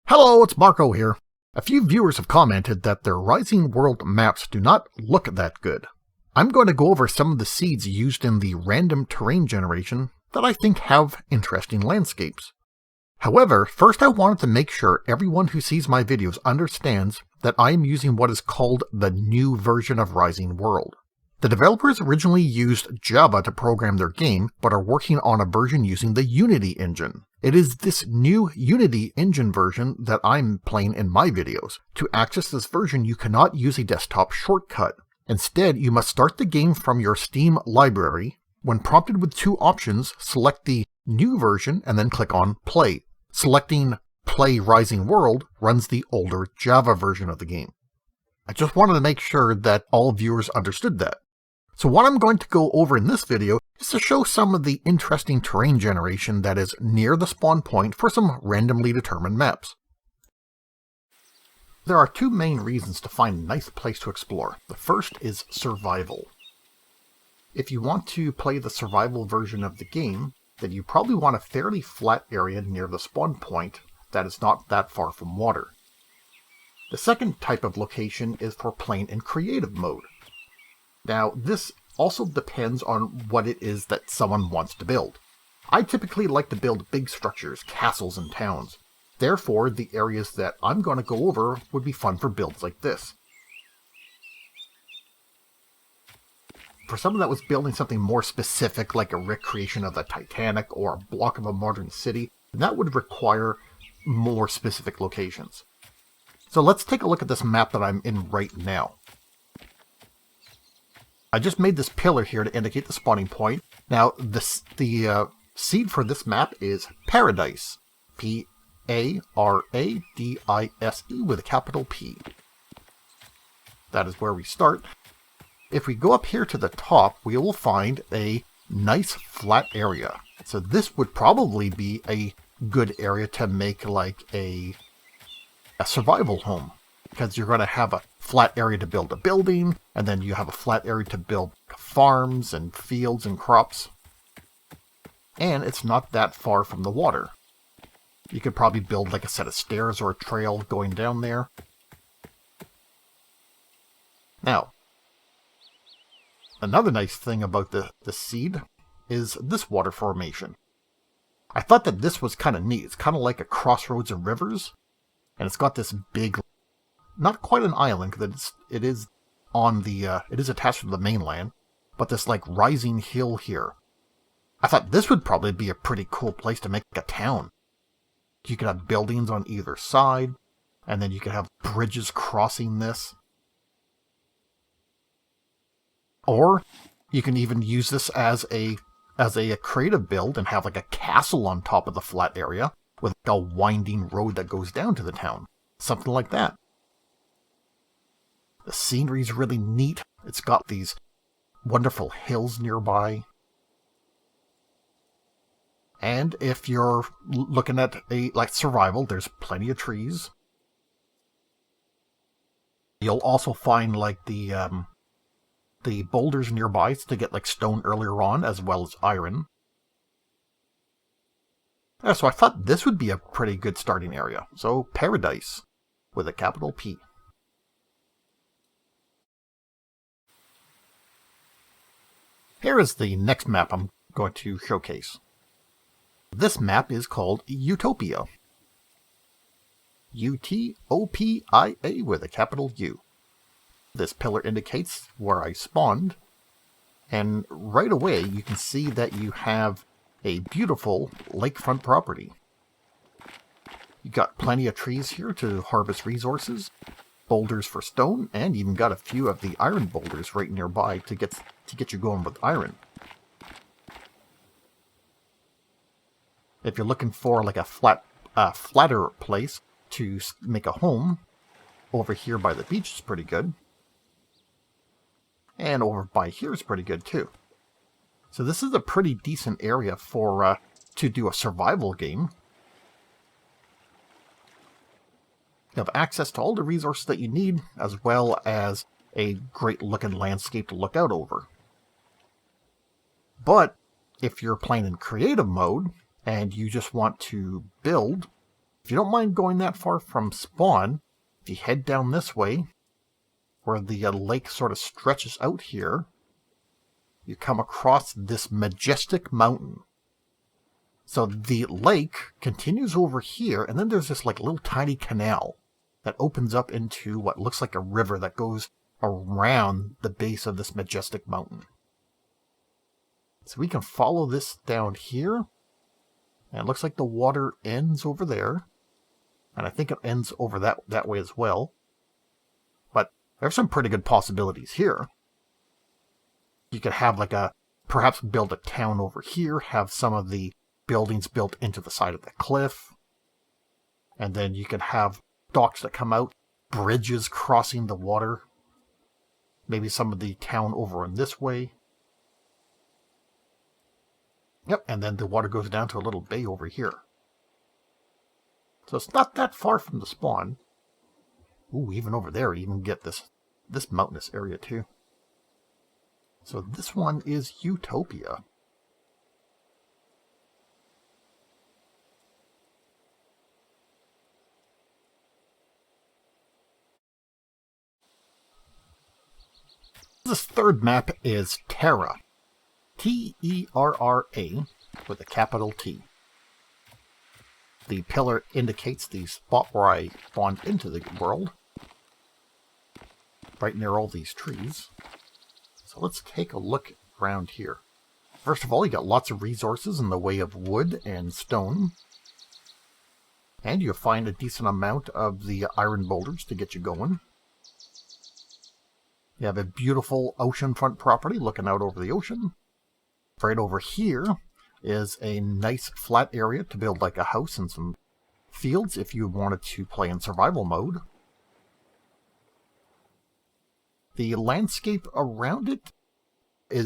Hello, it's Marco here. A few viewers have commented that their Rising World maps do not look that good. I'm going to go over some of the seeds used in the random terrain generation that I think have interesting landscapes. However, first I wanted to make sure everyone who sees my videos understands that I am using what is called the new version of Rising World. The developers originally used Java to program their game, but are working on a version using the Unity engine. It is this new Unity engine version that I'm playing in my videos. To access this version, you cannot use a desktop shortcut. Instead, you must start the game from your Steam library. When prompted with two options, select the new version and then click on Play. Selecting Play Rising World runs the older Java version of the game. I just wanted to make sure that all viewers understood that. So what I'm going to go over in this video is to show some of the interesting terrain generation that is near the spawn point for some randomly determined maps. There are two main reasons to find a nice place to explore. The first is survival. If you want to play the survival version of the game, then you probably want a fairly flat area near the spawn point that is not that far from water. The second type of location is for playing in creative mode. Now, this also depends on what it is that someone wants to build. I typically like to build big structures, castles, and towns. Therefore, the areas that I'm going to go over would be fun for builds like this. For someone that was building something more specific, like a recreation of the Titanic or a block of a modern city, that would require more specific locations. So let's take a look at this map that I'm in right now. I just made this pillar here to indicate the spawning point. Now, the seed for this map is Paradise. Paradise with a capital P. That is where we start. If we go up here to the top, we will find a nice flat area. So this would probably be a good area to make like a survival home, because you're going to have a flat area to build a building, and then you have a flat area to build farms and fields and crops. And it's not that far from the water. You could probably build like a set of stairs or a trail going down there. Now, another nice thing about the seed is this water formation. I thought that this was kind of neat. It's kind of like a crossroads of rivers, and it's got this big, not quite an island, because it is attached to the mainland, but this like rising hill here. I thought this would probably be a pretty cool place to make a town. You could have buildings on either side, and then you could have bridges crossing this. Or you can even use this as a creative build and have like a castle on top of the flat area with a winding road that goes down to the town. Something like that. The scenery is really neat. It's got these wonderful hills nearby. And if you're looking at like survival, there's plenty of trees. You'll also find like the boulders nearby to get like stone earlier on, as well as iron. Yeah, so I thought this would be a pretty good starting area. So Paradise with a capital P. Here is the next map I'm going to showcase. This map is called Utopia. Utopia with a capital U. This pillar indicates where I spawned, and right away you can see that you have a beautiful lakefront property. You got plenty of trees here to harvest resources, boulders for stone, and even got a few of the iron boulders right nearby to get you going with iron. If you're looking for like a flatter place to make a home, over here by the beach is pretty good. And over by here is pretty good too. So this is a pretty decent area for to do a survival game. You have access to all the resources that you need, as well as a great looking landscape to look out over. But if you're playing in creative mode, and you just want to build, If you don't mind going that far from spawn, if you head down this way, where the lake sort of stretches out here, you come across this majestic mountain. So the lake continues over here, and then there's this like little tiny canal that opens up into what looks like a river that goes around the base of this majestic mountain. So we can follow this down here, and it looks like the water ends over there. And I think it ends over that way as well. But there's some pretty good possibilities here. You could have like perhaps build a town over here, have some of the buildings built into the side of the cliff. And then you could have docks that come out, bridges crossing the water. Maybe some of the town over in this way. Yep, and then the water goes down to a little bay over here. So it's not that far from the spawn. Ooh, even over there, you even get this mountainous area too. So this one is Utopia. This third map is Terra. T-E-R-R-A with a capital T. The pillar indicates the spot where I spawned into the world. Right near all these trees. So let's take a look around here. First of all, you got lots of resources in the way of wood and stone. And you'll find a decent amount of the iron boulders to get you going. You have a beautiful oceanfront property looking out over the ocean. Right over here is a nice flat area to build like a house and some fields if you wanted to play in survival mode. The landscape around it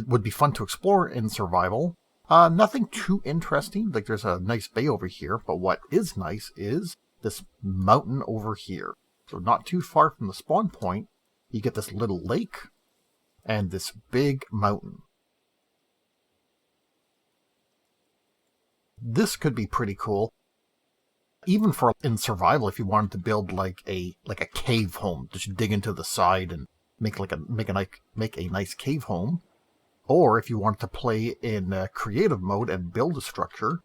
would be fun to explore in survival. Nothing too interesting, like there's a nice bay over here, but what is nice is this mountain over here. So not too far from the spawn point, you get this little lake and this big mountain. This could be pretty cool, even for in survival. If you wanted to build like a cave home, just dig into the side and make a nice cave home, or if you wanted to play in creative mode and build a structure,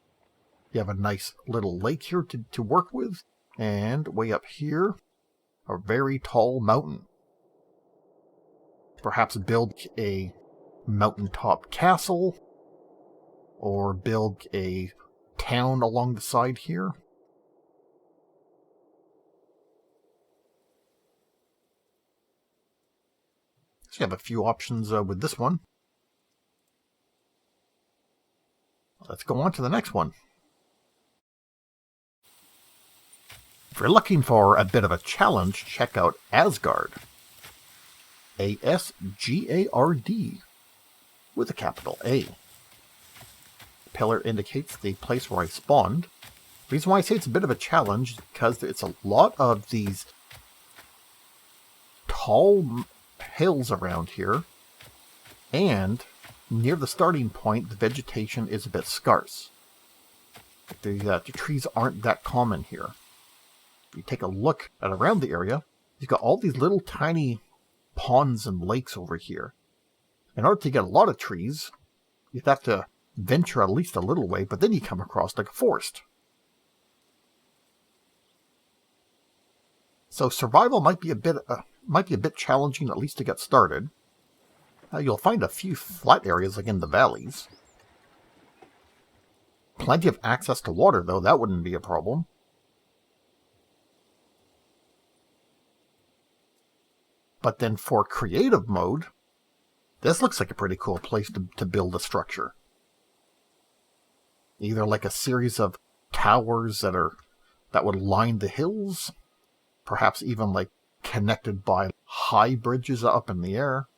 you have a nice little lake here to work with, and way up here, a very tall mountain. Perhaps build a mountaintop castle, or build a town along the side here. So you have a few options with this one. Let's go on to the next one. If you're looking for a bit of a challenge, check out Asgard. A-S-G-A-R-D with a capital A. Pillar indicates the place where I spawned. The reason why I say it's a bit of a challenge is because it's a lot of these tall hills around here, and near the starting point the vegetation is a bit scarce. The trees aren't that common here. If you take a look at around the area, you've got all these little tiny ponds and lakes over here. In order to get a lot of trees, you'd have to venture at least a little way, but then you come across like a forest. So survival might be a bit challenging, at least to get started. You'll find a few flat areas like in the valleys. Plenty of access to water, though. That wouldn't be a problem. But then for creative mode, this looks like a pretty cool place to build a structure. Either like a series of towers that would line the hills, perhaps even like connected by high bridges up in the air.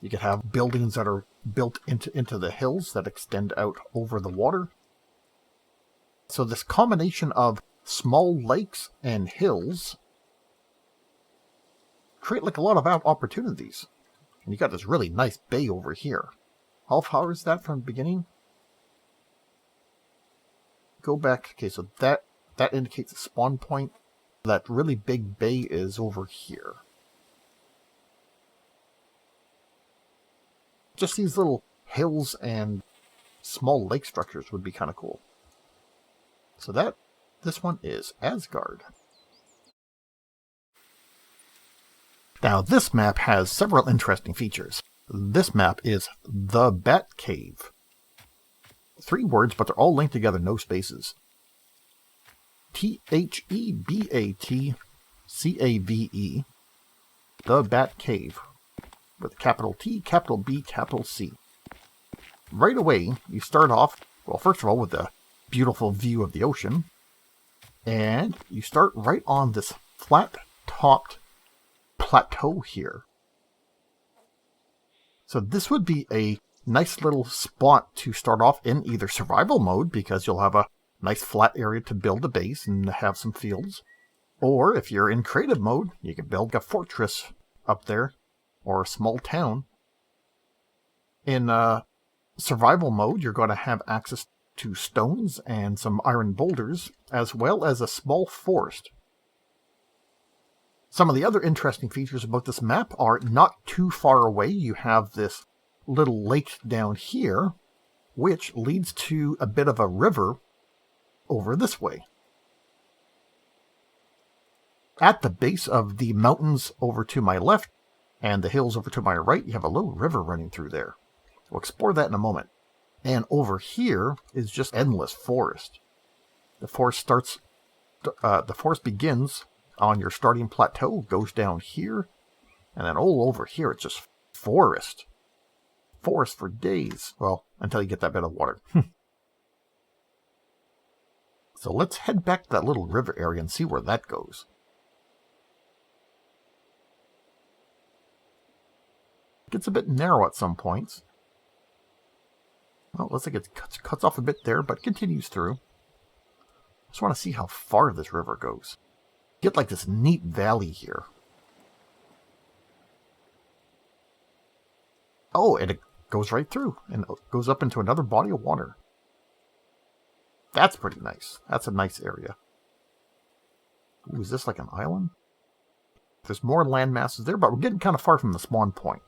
You could have buildings that are built into the hills that extend out over the water. So this combination of small lakes and hills create like a lot of opportunities. And you got this really nice bay over here. How far is that from the beginning? go back. Okay, so that indicates a spawn point. That really big bay is over here. Just these little hills and small lake structures would be kind of cool. So this one is Asgard. Now this map has several interesting features. This map is the Bat Cave. 3 words, but they're all linked together, no spaces. TheBatCave. The Bat Cave. With capital T, capital B, capital C. Right away, you start off, well, first of all, with a beautiful view of the ocean. And you start right on this flat-topped plateau here. So this would be a nice little spot to start off in either survival mode, because you'll have a nice flat area to build a base and have some fields. Or if you're in creative mode, you can build a fortress up there, or a small town. In survival mode, you're going to have access to stones and some iron boulders, as well as a small forest. Some of the other interesting features about this map are not too far away. You have this little lake down here, which leads to a bit of a river over this way. At the base of the mountains over to my left and the hills over to my right, you have a little river running through there. We'll explore that in a moment. And over here is just endless forest. The forest begins on your starting plateau, goes down here, and then all over here it's just forest. Forest for days. Well, until you get that bit of water. So let's head back to that little river area and see where that goes. It gets a bit narrow at some points. Well, looks like it cuts off a bit there, but continues through. Just want to see how far this river goes. You get like this neat valley here. Oh, and it goes right through and goes up into another body of water. That's pretty nice. That's a nice area. Ooh, is this like an island? There's more land masses there, but we're getting kind of far from the spawn point.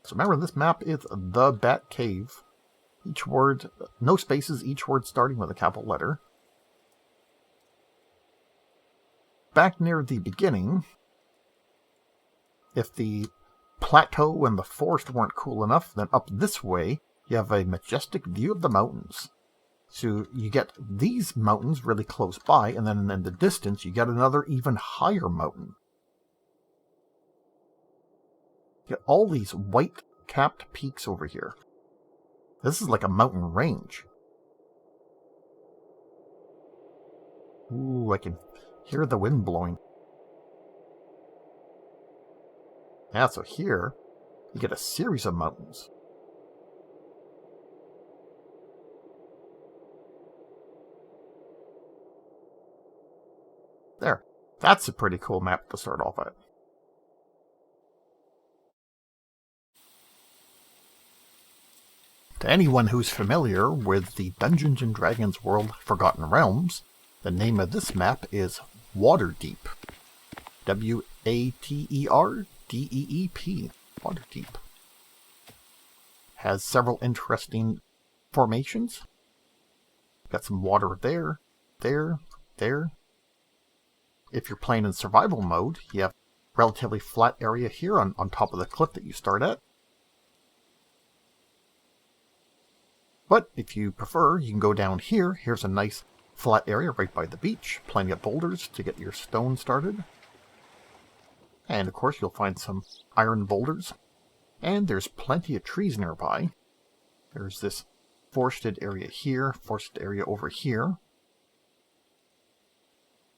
So remember, this map is the Bat Cave. Each word, no spaces, each word starting with a capital letter. Back near the beginning, if the plateau and the forest weren't cool enough, then up this way, you have a majestic view of the mountains. So you get these mountains really close by, and then in the distance, you get another even higher mountain. Get all these white-capped peaks over here. This is like a mountain range. Ooh, I can hear the wind blowing. Yeah, so here, you get a series of mountains. There. That's a pretty cool map to start off at. To anyone who's familiar with the Dungeons & Dragons world Forgotten Realms, the name of this map is Waterdeep. W-A-T-E-R-D-E-E-P. Waterdeep. Has several interesting formations. Got some water there, there, there. If you're playing in survival mode, you have a relatively flat area here on top of the cliff that you start at. But if you prefer, you can go down here. Here's a nice flat area right by the beach. Plenty of boulders to get your stone started. And of course you'll find some iron boulders. And there's plenty of trees nearby. There's this forested area here, forested area over here.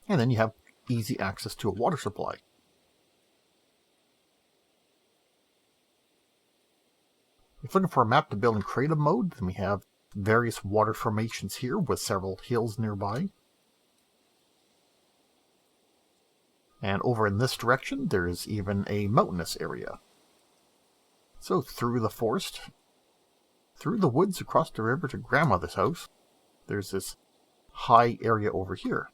And then you have easy access to a water supply. If you're looking for a map to build in creative mode, then we have various water formations here with several hills nearby. And over in this direction, there is even a mountainous area. So through the forest, through the woods across the river to Grandmother's house, there's this high area over here.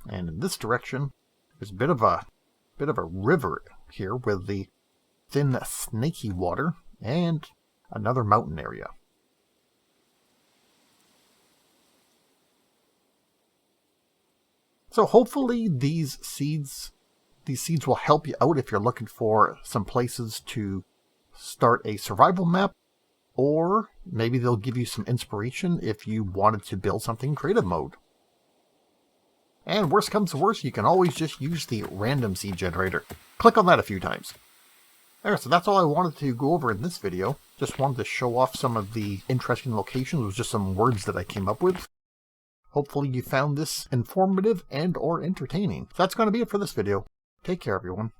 And in this direction, there's a bit of a river here with the thin, snaky water and another mountain area. So hopefully these seeds will help you out if you're looking for some places to start a survival map, or maybe they'll give you some inspiration if you wanted to build something in creative mode. And worst comes to worst, you can always just use the random seed generator. Click on that a few times. There, so that's all I wanted to go over in this video. Just wanted to show off some of the interesting locations with just some words that I came up with. Hopefully you found this informative and or entertaining. So that's going to be it for this video. Take care, everyone.